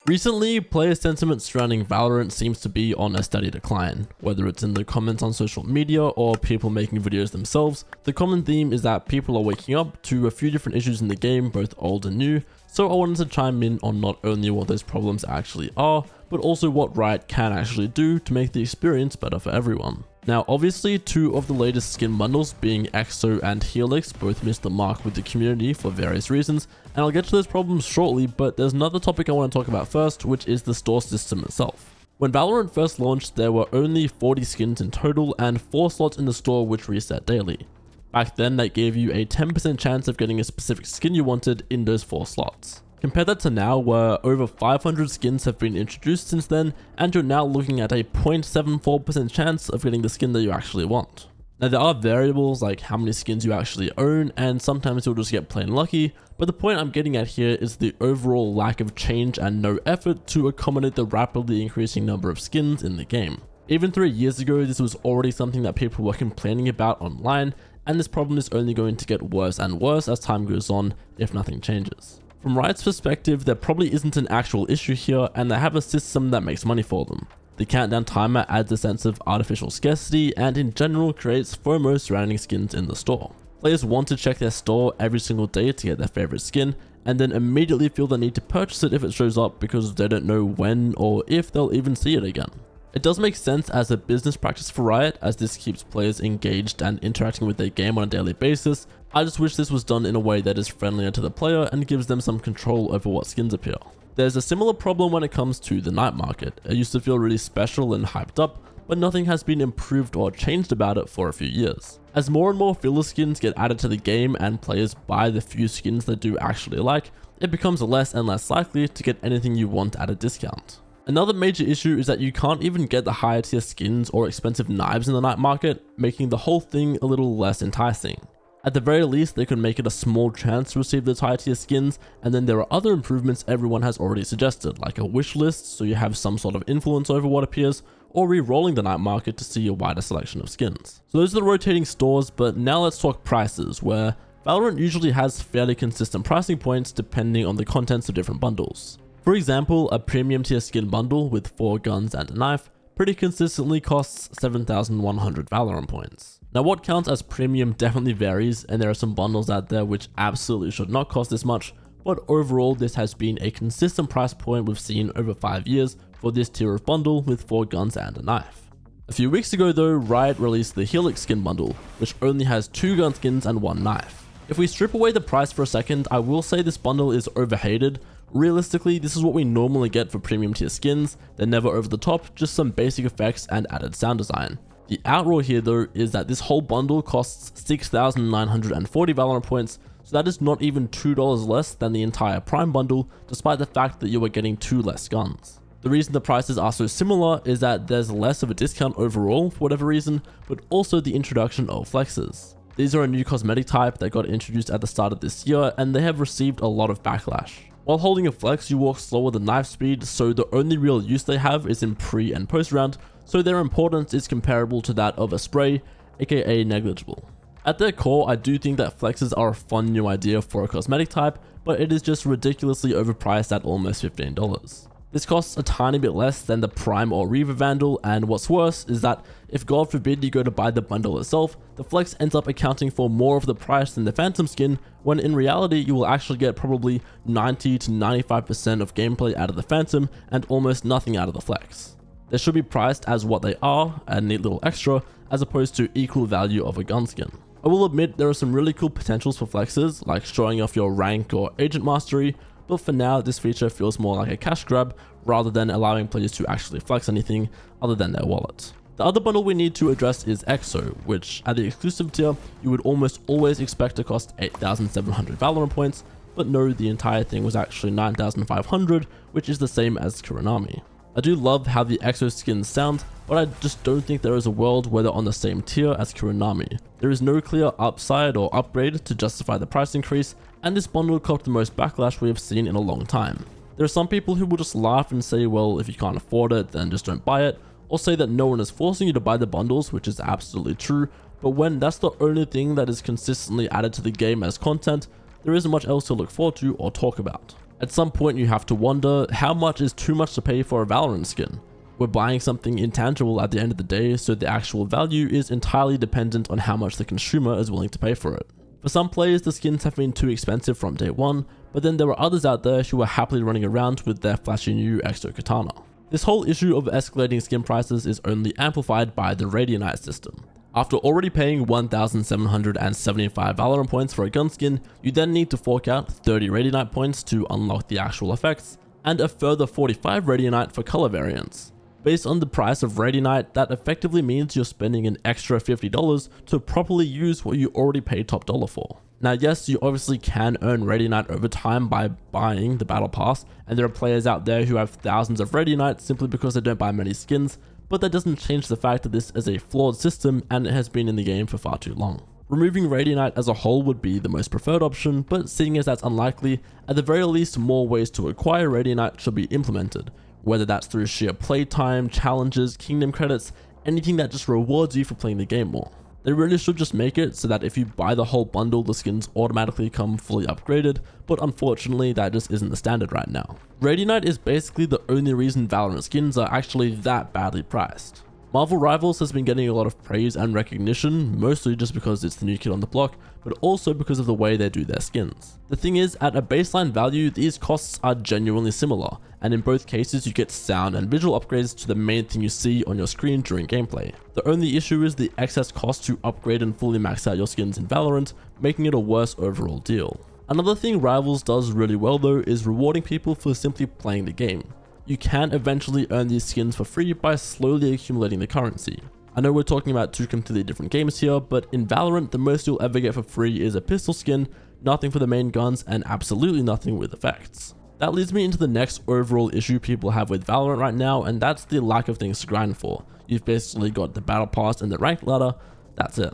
Recently, player sentiment surrounding Valorant seems to be on a steady decline. Whether it's in the comments on social media or people making videos themselves, the common theme is that people are waking up to a few different issues in the game, both old and new, so I wanted to chime in on not only what those problems actually are, but also what Riot can actually do to make the experience better for everyone. Now obviously, two of the latest skin bundles, being EXO and Helix, both missed the mark with the community for various reasons, and I'll get to those problems shortly, but there's another topic I want to talk about first, which is the store system itself. When Valorant first launched, there were only 40 skins in total and 4 slots in the store which reset daily. Back then, that gave you a 10% chance of getting a specific skin you wanted in those 4 slots. Compare that to now, where over 500 skins have been introduced since then, and you're now looking at a 0.74% chance of getting the skin that you actually want. Now there are variables like how many skins you actually own, and sometimes you'll just get plain lucky, but the point I'm getting at here is the overall lack of change and no effort to accommodate the rapidly increasing number of skins in the game. Even 3 years ago, this was already something that people were complaining about online, and this problem is only going to get worse and worse as time goes on if nothing changes. From Riot's perspective, there probably isn't an actual issue here, and they have a system that makes money for them. The countdown timer adds a sense of artificial scarcity and in general creates FOMO surrounding skins in the store. Players want to check their store every single day to get their favorite skin, and then immediately feel the need to purchase it if it shows up because they don't know when or if they'll even see it again. It does make sense as a business practice for Riot, as this keeps players engaged and interacting with their game on a daily basis. I just wish this was done in a way that is friendlier to the player and gives them some control over what skins appear. There's a similar problem when it comes to the night market. It used to feel really special and hyped up, but nothing has been improved or changed about it for a few years. As more and more filler skins get added to the game and players buy the few skins they do actually like, it becomes less and less likely to get anything you want at a discount. Another major issue is that you can't even get the higher tier skins or expensive knives in the night market, making the whole thing a little less enticing. At the very least, they could make it a small chance to receive those higher tier skins, and then there are other improvements everyone has already suggested, like a wish list so you have some sort of influence over what appears, or re-rolling the night market to see a wider selection of skins. So those are the rotating stores, but now let's talk prices, where Valorant usually has fairly consistent pricing points depending on the contents of different bundles. For example, a premium tier skin bundle with 4 guns and a knife pretty consistently costs 7,100 Valorant points. Now what counts as premium definitely varies, and there are some bundles out there which absolutely should not cost this much, but overall this has been a consistent price point we've seen over 5 years for this tier of bundle with 4 guns and a knife. A few weeks ago though, Riot released the Helix skin bundle, which only has 2 gun skins and 1 knife. If we strip away the price for a second, I will say this bundle is overhated. Realistically, this is what we normally get for premium tier skins. They're never over the top, just some basic effects and added sound design. The outroar here though is that this whole bundle costs 6,940 Valorant points, so that is not even $2 less than the entire Prime bundle, despite the fact that you are getting 2 less guns. The reason the prices are so similar is that there's less of a discount overall for whatever reason, but also the introduction of flexes. These are a new cosmetic type that got introduced at the start of this year, and they have received a lot of backlash. While holding a flex, you walk slower than knife speed, so the only real use they have is in pre and post round, so their importance is comparable to that of a spray, aka negligible. At their core, I do think that flexes are a fun new idea for a cosmetic type, but it is just ridiculously overpriced at almost $15. This costs a tiny bit less than the Prime or Reaver Vandal, and what's worse is that if God forbid you go to buy the bundle itself, the flex ends up accounting for more of the price than the Phantom skin, when in reality you will actually get probably 90 to 95% of gameplay out of the Phantom and almost nothing out of the flex. They should be priced as what they are, a neat little extra, as opposed to equal value of a gun skin. I will admit there are some really cool potentials for flexes, like showing off your rank or agent mastery, but for now this feature feels more like a cash grab rather than allowing players to actually flex anything other than their wallet. The other bundle we need to address is EXO, which at the exclusive tier you would almost always expect to cost 8,700 Valorant points, but no, the entire thing was actually 9,500, which is the same as Kuranami. I do love how the EXO skins sound, but I just don't think there is a world where they're on the same tier as Kuranami. There is no clear upside or upgrade to justify the price increase, and this bundle copped the most backlash we have seen in a long time. There are some people who will just laugh and say, well, if you can't afford it, then just don't buy it, or say that no one is forcing you to buy the bundles, which is absolutely true, but when that's the only thing that is consistently added to the game as content, there isn't much else to look forward to or talk about. At some point you have to wonder, how much is too much to pay for a Valorant skin? We're buying something intangible at the end of the day, so the actual value is entirely dependent on how much the consumer is willing to pay for it. For some players, the skins have been too expensive from day one, but then there are others out there who are happily running around with their flashy new exo katana. This whole issue of escalating skin prices is only amplified by the Radianite system. After already paying 1,775 Valorant points for a gun skin, you then need to fork out 30 Radianite points to unlock the actual effects, and a further 45 Radianite for color variants. Based on the price of Radianite, that effectively means you're spending an extra $50 to properly use what you already paid top dollar for. Now yes, you obviously can earn Radianite over time by buying the battle pass, and there are players out there who have thousands of Radianite simply because they don't buy many skins, but that doesn't change the fact that this is a flawed system and it has been in the game for far too long. Removing Radianite as a whole would be the most preferred option, but seeing as that's unlikely, at the very least more ways to acquire Radianite should be implemented, whether that's through sheer playtime, challenges, kingdom credits, anything that just rewards you for playing the game more. They really should just make it so that if you buy the whole bundle, the skins automatically come fully upgraded, but unfortunately that just isn't the standard right now. Radianite is basically the only reason Valorant skins are actually that badly priced. Marvel Rivals has been getting a lot of praise and recognition, mostly just because it's the new kid on the block, but also because of the way they do their skins. The thing is, at a baseline value, these costs are genuinely similar, and in both cases you get sound and visual upgrades to the main thing you see on your screen during gameplay. The only issue is the excess cost to upgrade and fully max out your skins in Valorant, making it a worse overall deal. Another thing Rivals does really well though is rewarding people for simply playing the game. You can eventually earn these skins for free by slowly accumulating the currency. I know we're talking about two completely different games here, but in Valorant the most you'll ever get for free is a pistol skin, nothing for the main guns, and absolutely nothing with effects. That leads me into the next overall issue people have with Valorant right now, and that's the lack of things to grind for. You've basically got the battle pass and the rank ladder, that's it.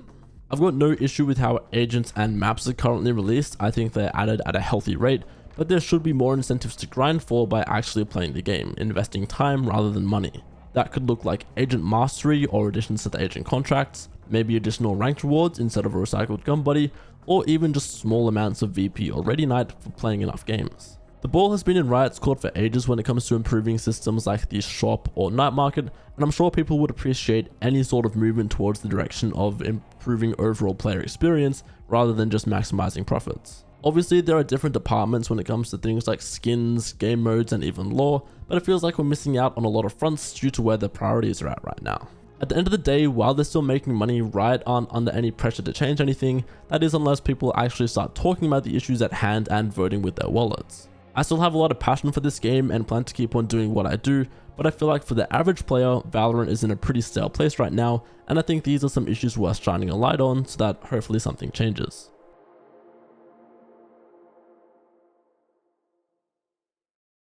I've got no issue with how agents and maps are currently released. I think they're added at a healthy rate, but there should be more incentives to grind for by actually playing the game, investing time rather than money. That could look like agent mastery or additions to the agent contracts, maybe additional ranked rewards instead of a recycled gun buddy, or even just small amounts of VP or Radianite for playing enough games. The ball has been in Riot's court for ages when it comes to improving systems like the shop or night market, and I'm sure people would appreciate any sort of movement towards the direction of improving overall player experience rather than just maximizing profits. Obviously there are different departments when it comes to things like skins, game modes, and even lore, but it feels like we're missing out on a lot of fronts due to where the priorities are at right now. At the end of the day, while they're still making money, Riot aren't under any pressure to change anything, that is unless people actually start talking about the issues at hand and voting with their wallets. I still have a lot of passion for this game and plan to keep on doing what I do, but I feel like for the average player, Valorant is in a pretty stale place right now, and I think these are some issues worth shining a light on so that hopefully something changes.